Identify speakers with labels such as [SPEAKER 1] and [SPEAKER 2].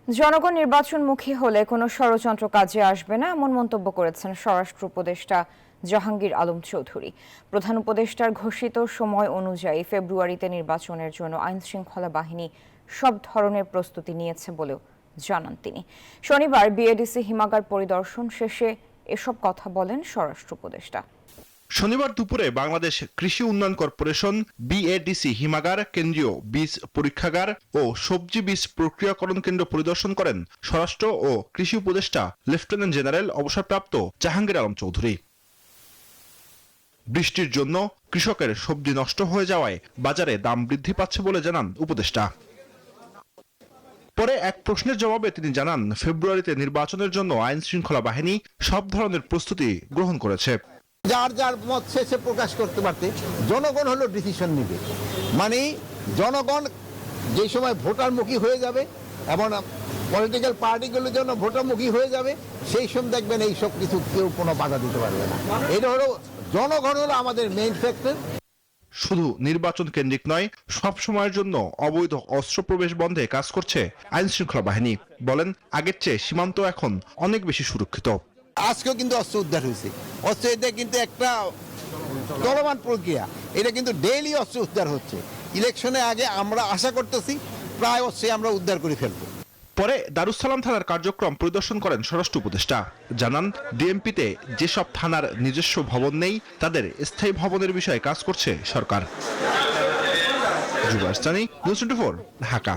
[SPEAKER 1] জনগণ নির্বাচনমুখী হলে কোনো ষড়যন্ত্র কাজে আসবে না এমন মন্তব্য করেছেন স্বরাষ্ট্র উপদেষ্টা জাহাঙ্গীর আলম চৌধুরী। প্রধান উপদেষ্টার ঘোষিত সময় অনুযায়ী ফেব্রুয়ারিতে নির্বাচনের জন্য আইনশৃঙ্খলা বাহিনী সব ধরনের প্রস্তুতি নিয়েছে বলেও জানান তিনি। শনিবার বিএডিসি হিমাগার পরিদর্শন শেষে এসব কথা বলেন স্বরাষ্ট্র উপদেষ্টা।
[SPEAKER 2] শনিবার দুপুরে বাংলাদেশ কৃষি উন্নয়ন কর্পোরেশন বিএডিসি হিমাগার, কেন্দ্রীয় বীজ পরীক্ষাগার ও সবজি বীজ প্রক্রিয়াকরণ কেন্দ্র পরিদর্শন করেন স্বরাষ্ট্র ও কৃষি উপদেষ্টা লেফটেন্যান্ট জেনারেল অবসরপ্রাপ্ত জাহাঙ্গীর আলম চৌধুরী। বৃষ্টির জন্য কৃষকের সবজি নষ্ট হয়ে যাওয়ায় বাজারে দাম বৃদ্ধি পাচ্ছে বলে জানান উপদেষ্টা। পরে এক প্রশ্নের জবাবে তিনি জানান, ফেব্রুয়ারিতে নির্বাচনের জন্য আইন শৃঙ্খলা বাহিনী সব ধরনের প্রস্তুতি গ্রহণ করেছে।
[SPEAKER 3] যার যার মত শেষে প্রকাশ করতে পারতে, জনগণ হলো ডিসিশন নেবে। মানে জনগণ যে সময় ভোটারমুখী হয়ে যাবে এবং পলিটিক্যাল পার্টিগুলোর জন্য ভোটারমুখী হয়ে যাবে, সেই সময় দেখবেন এই সব কিছু কেউ কোনো বাধা দিতে পারবে না। এটা হলো জনগণ হলো আমাদের মেইন ফ্যাক্টর।
[SPEAKER 2] শুধু নির্বাচন কেন্দ্রিক নয়, সব সময়ের জন্য অবৈধ অস্ত্র প্রবেশ বন্ধে কাজ করছে আইন শৃঙ্খলা বাহিনী। বলেন, আগের চেয়ে সীমান্ত এখন অনেক বেশি সুরক্ষিত।
[SPEAKER 3] আজকেও কিন্তু অস্ত্র উদ্ধার হয়েছে। অস্ত্র এটা কিন্তু একটা চলমান প্রক্রিয়া, এটা কিন্তু ডেইলি অস্ত্র উদ্ধার হচ্ছে। ইলেকশনের আগে আমরা আশা করতেছি প্রায় অস্ত্র আমরা উদ্ধার করে ফেলবো।
[SPEAKER 2] পরে দারুসালাম থানার কার্যক্রম পরিদর্শন করেন স্বরাষ্ট্র উপদেষ্টা। জানান, ডিএমপিতে যেসব থানার নিজস্ব ভবন নেই তাদের স্থায়ী ভবনের বিষয়ে কাজ করছে সরকার। জুবাইর সানি, নিউজ 24, ঢাকা।